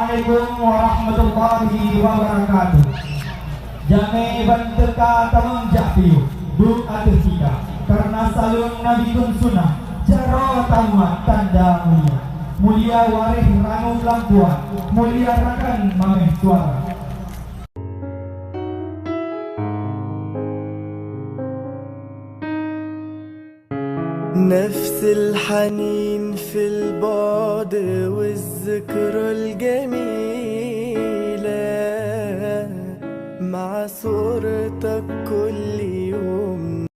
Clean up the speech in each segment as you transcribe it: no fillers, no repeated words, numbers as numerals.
Assalamualaikum warahmatullahi wabarakatuh. Jame banteka tamang japiu du atur kita karena salun nabi kun sunnah jaro tamuan tanda mulia. Mulia warih ranu lampuan, mulia rakan mameh suara. نفس الحنين في البعد والذكرى الجميلة مع صورتك كل يوم.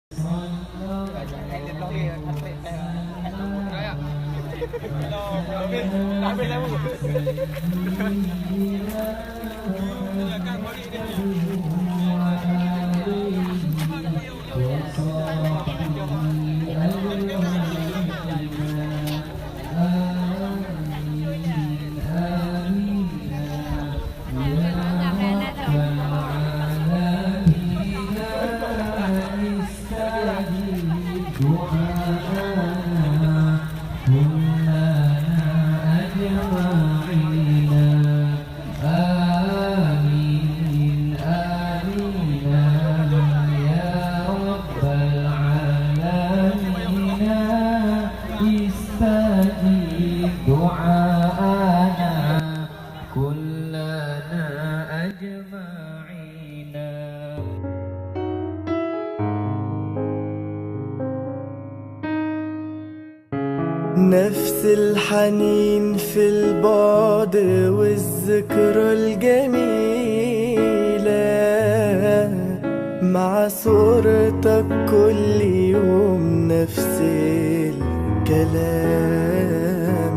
نفس الحنين في البعد والذكرى الجميلة مع صورتك كل يوم. نفس الكلام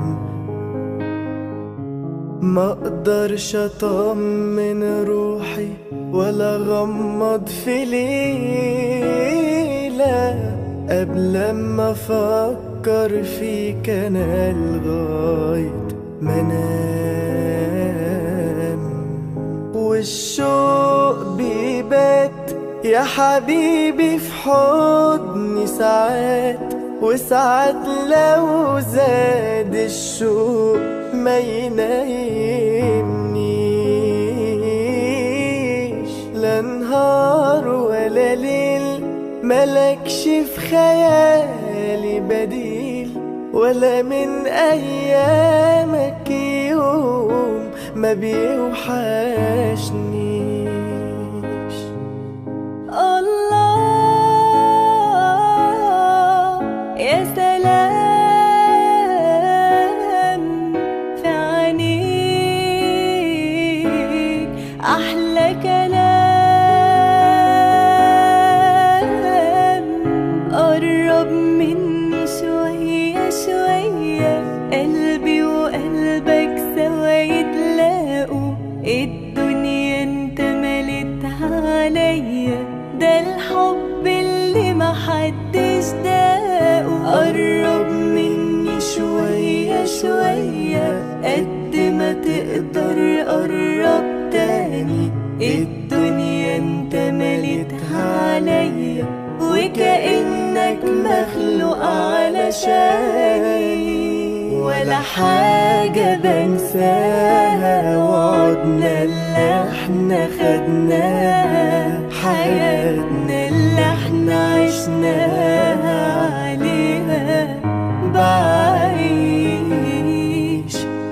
ما اقدرش اطمن روحي ولا غمض في ليلة قبل ما افكر فيك انا لغاية ما انام. والشوق بيبات يا حبيبي في حضني ساعات، وساعات لو زاد الشوق ما ينايمنيش. لا نهار ولا ليل ملكش في خيالي بديل، ولا من أيامك يوم ما بيوحشنيش. الله يا سلام في عينيك أحلى كلام. قرب مني شوية شوية، قلبي وقلبك سوا يتلاقوا. الدنيا انت مليتها عليا، ده الحب اللي محدش داقه. قرب مني شوية شوية، قد ما تقدر قرب تاني. الدنيا انت مليتها عليا، وكأنك مخلوق علشاني. ولا حاجة بنساها، وعدنا اللي احنا خدناها، حياتنا اللي احنا عشناها عليها. بعيش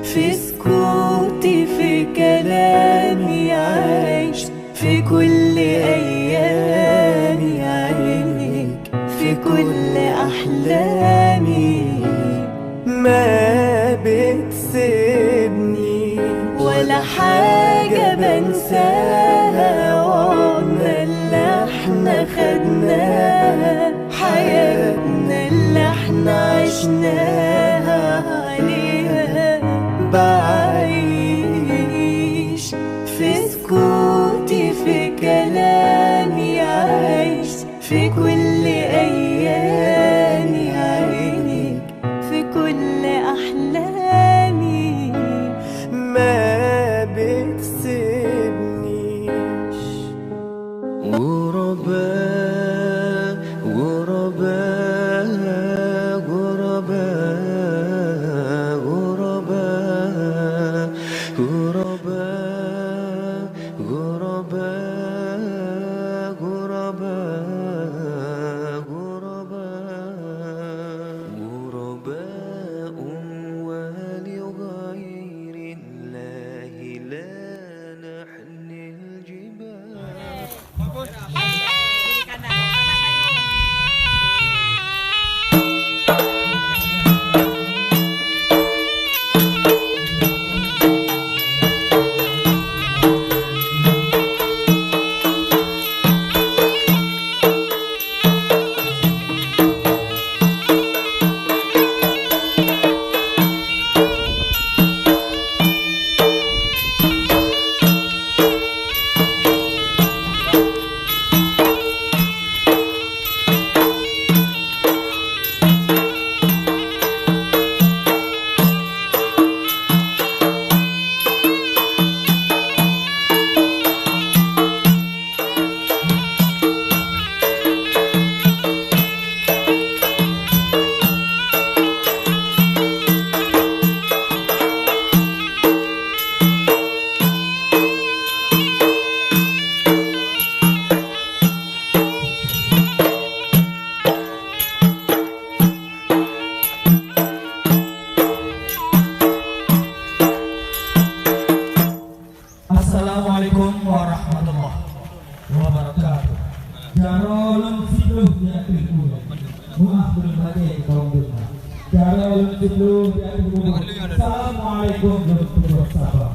في سكوتي، في كلامي عايش، في كل أيامي عينيك، في كل أحلامي. ما بتسيبني ولا حاجة بنساها، وعدنا اللي احنا خدناها، حياتنا غرباء غرباء غرباء غرباء ولغير الله لا نحني الجبال. Assalamualaikum warahmatullahi wabarakatuh. Jarolun sibluh diatur kulo. Maaf berbagai kaum dunia. Jarolun sibluh diatur kulo. Assalamualaikum warahmatullahi wabarakatuh.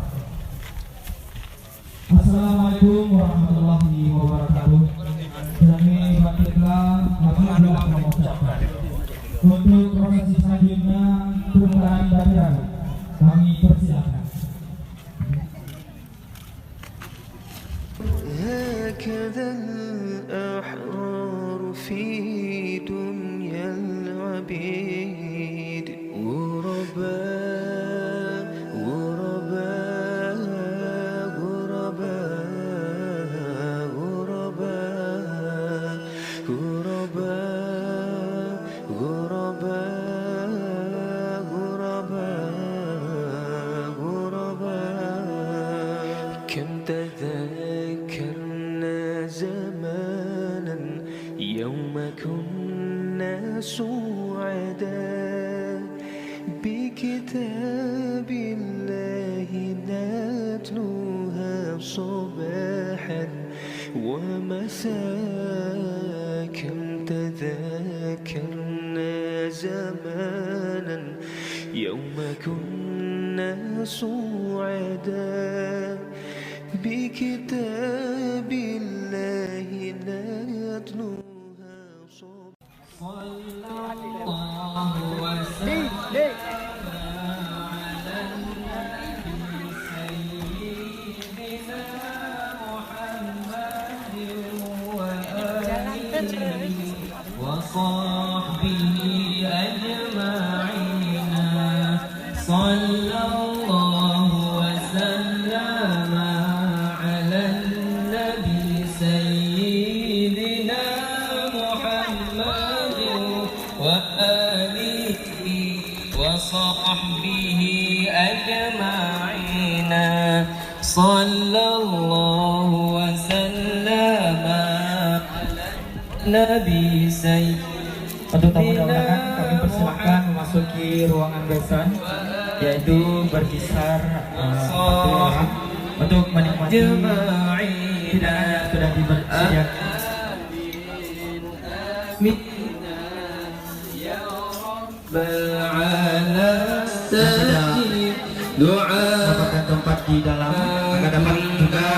Assalamualaikum warahmatullahi wabarakatuh. Kami batiklah alhamdulillah mengucapkan untuk prosesi selanjutnya penukaran bacaan kami persilakan. هكذا الأحرار في دنيا العبيد غرباء غرباء غرباء غرباء غرباء غرباء غرباء غرباء كم تذكرنا زمانا يوم كنا سعدا بكتاب الله نتلوها صباحا ومساء كم تذكرنا زمانا يوم كنا سعدا بكتاب الله نتلوها صباحا وصحبه أجمعين صلى الله وسلم على النبي سيدنا محمد وآله وصحبه أجمعين صلى الله وسلم Nabi Sayyid. Untuk tamu undangan kami persilakan memasuki ruangan besan, yaitu berkisar 40 orang untuk menikmati hidangan yang sudah disediakan. Mendapatkan tempat di dalam agar dapat juga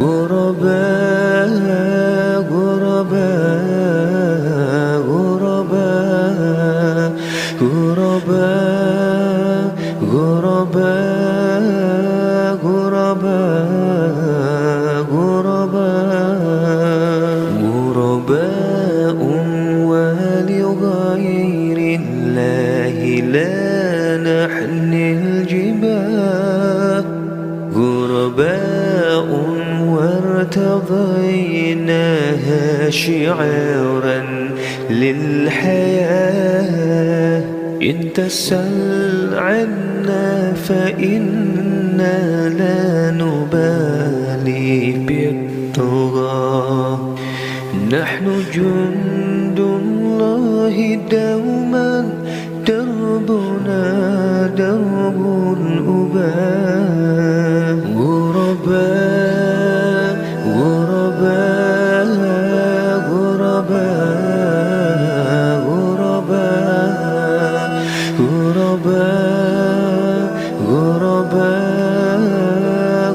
غرباء غرباء غرباء غرباء غرباء غرباء غرباء غرباء ولغير الله لا نحني الجبال غرباء وارتضيناها شعارا للحياة إن تسل عنا فإنا لا نبالي بالطغى نحن جند الله دوما دربنا درب الأباء غرباء غرباء غرباء غرباء غرباء غرباء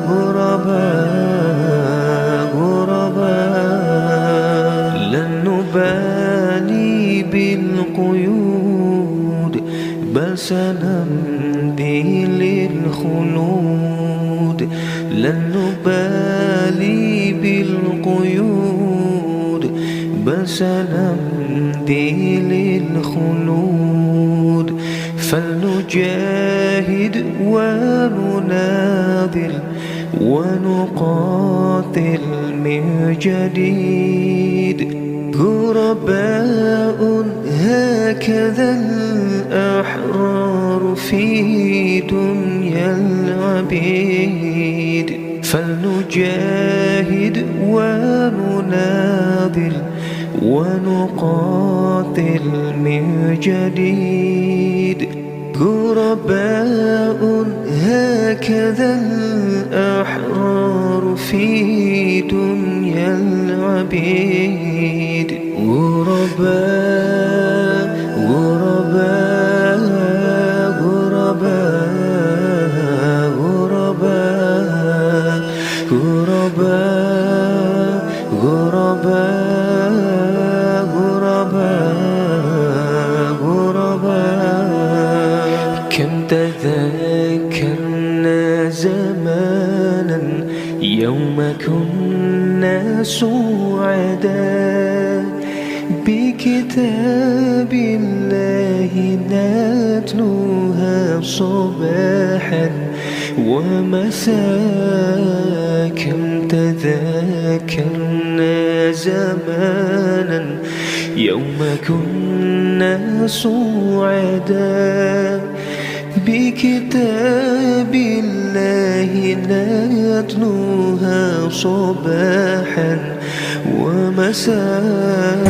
غرباء غرباء لن نبالي بالقيود بل سنمضي للخلود لن نبالي بالقيود بل سنمضي للخلود فلنجاهد ونناضل ونقاتل من جديد غرباء هكذا الأحرار في دنيا العبيد فلنجاهد ونناضل ونقاتل من جديد غرباء هكذا الأحرار في دنيا العبيد غرباء غرباء غرباء غرباء غرباء غرباء غرباء غرباء كم تذكرنا زمانا يوم كنا سعداء بكتاب الله نتلوها صباحا ومساء كم تذكرنا زمانا يوم كنا سعداء بكتاب الله نتلوها صباحا ومساء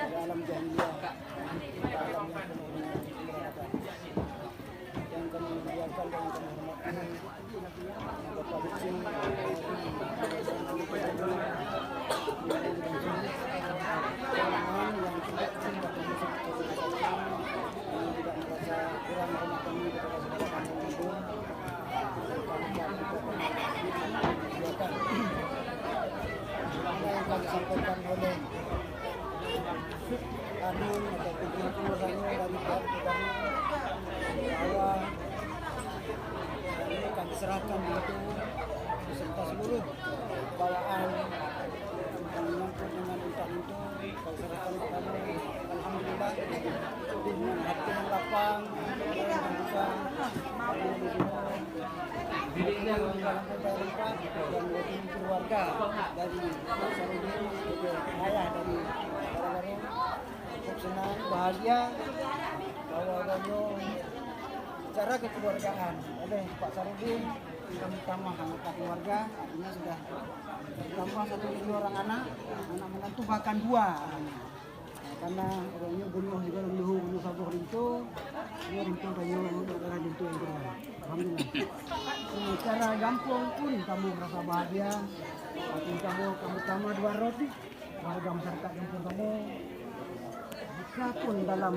dalam jahiliyah dalam yang penuh yang kami muliakan dan kami hormati Bapak Bicin yang tidak cinta termasuk kebesaran yang tidak merasa kurang hormat kami kepada saudara kami itu kami yang kami sampaikan oleh kadung atau kumpul keluarganya dari kami bahwa ini kami serahkan begitu beserta seluruh bawaan yang menyangkut dengan utang itu kami serahkan kepada kami. Alhamdulillah dengan hati yang lapang yang terbuka kami dan keluarga dari Sarudin juga ayah dari Barang-Barang cukup senang bahagia bahwa beliau secara kekeluargaan oleh Pak Sarudin kami tambah anggota keluarga artinya sudah bertambah 1 orang anak menantu bahkan 2 karena orangnya bunuh juga bunuh sabuh rintu dia rintu kayu darah rintu yang kedua. Alhamdulillah secara gampang pun kamu merasa bahagia walaupun kamu tambah 2 roti warga masyarakat kampung kamu jika pun dalam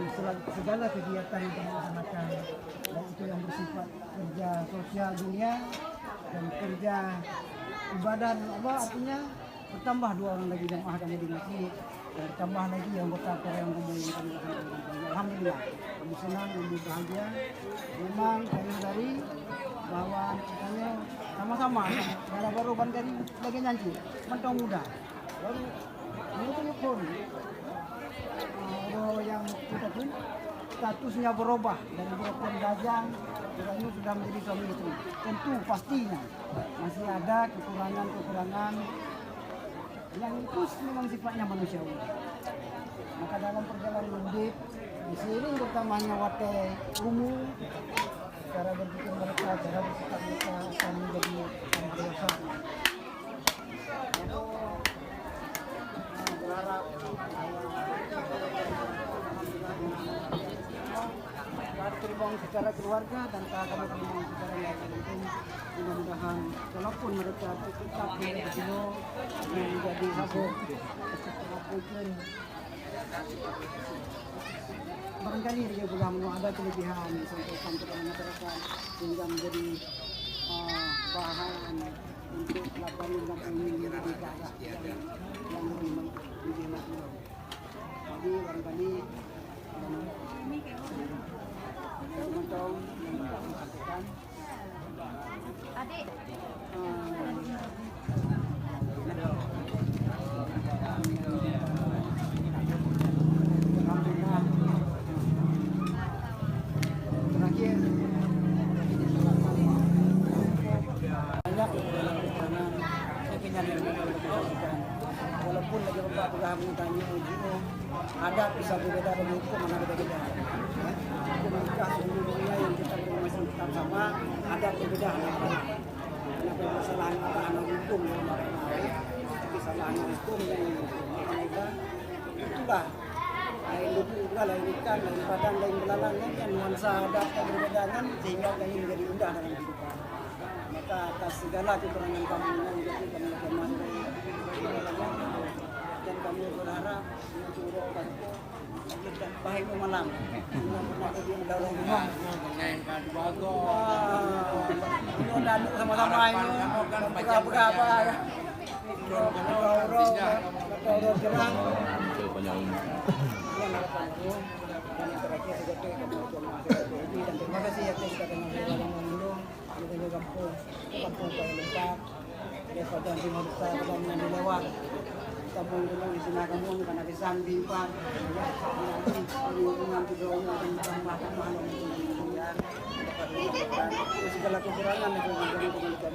segala kegiatan yang kamu laksanakan baik itu yang bersifat kerja sosial dunia dan kerja ibadah apa artinya bertambah 2 orang lagi jamaah kami di masjid dan bertambah lagi anggota yang kamu yang kami laksanakan. Alhamdulillah kami senang kami bahagia memang kami sadari bahwa katanya sama-sama dalam baru dari lagi nyanyi mentang muda baru ini pun yang kita pun statusnya berubah dari berobat dagang ini sudah menjadi suami istri. Tentu pastinya masih ada kekurangan yang itu memang sifatnya manusiawi. Maka dalam perjalanan hidup diseiring bertambahnya wate umum, cara berpikir mereka, cara bersikap mereka akan menjadi orang dewasa. Aku berharap terima secara keluarga dan kami terima secara yang penting mudah-mudahan walaupun mereka tetap di sini menjadi sabuk barangkali dia juga ada kelebihan disampaikan kepada masyarakat sehingga menjadi bahan untuk laporan kampung ini menjadi keadaan yang lebih makmur. Jadi barangkali teman-teman yang kami sampaikan adik alhamdulillah terakhir banyak dalam perjalanan keinginan yang dilakukan walaupun lagi beberapa bertanya ujian ada bisa berbeda dengan hukum mana berbeda hukum nikah seluruh dunia yang kita masih tetap sama ada perbedaan kenapa kesalahan ada anak hukum kesalahan hukum yang ada itulah lain juga lain ikan lain padang lain belalang yang nuansa ada perbedaan sehingga kami menjadi indah dalam kehidupan maka atas segala kekurangan kami yang jadi kami lakukan dan kami berharap untuk dan baik malam. Pernah pergi mendorong rumah. Ini daduk sama-sama ini. Buka apa? Orang gerang. Terima kasih atas kedatangan Bapak Mendung. Kita juga kampung lengkap. Daripada Timur Besar dan yang dilewat. Kampung di sini kampung karena pisang bimpan lingkungan tidurnya dan tambah-tambah segala kekurangan yang kami dan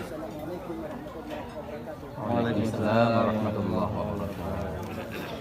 Assalamualaikum warahmatullahi wabarakatuh. Waalaikumsalam warahmatullahi wabarakatuh.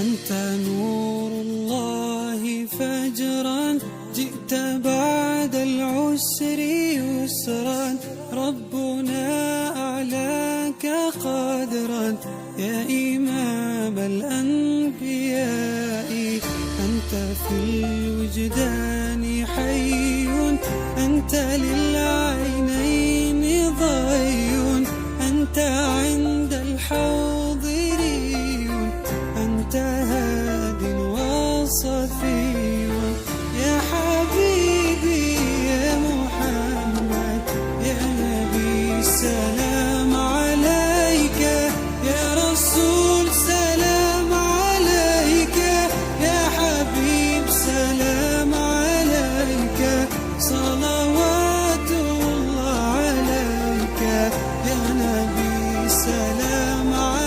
أنت نور الله فجرا جئت بعد العسر يسرا ربنا أعلاك قدرا يا إمام الأنبياء أنت في الوجدان حي أنت للعينين ضي أنت عند الحاضرين أنت هاد وصفي يا حبيبي يا محمد يا نبي سلام عليك يا رسول سلام عليك يا حبيب سلام عليك صلوات الله عليك يا نبي سلام عليك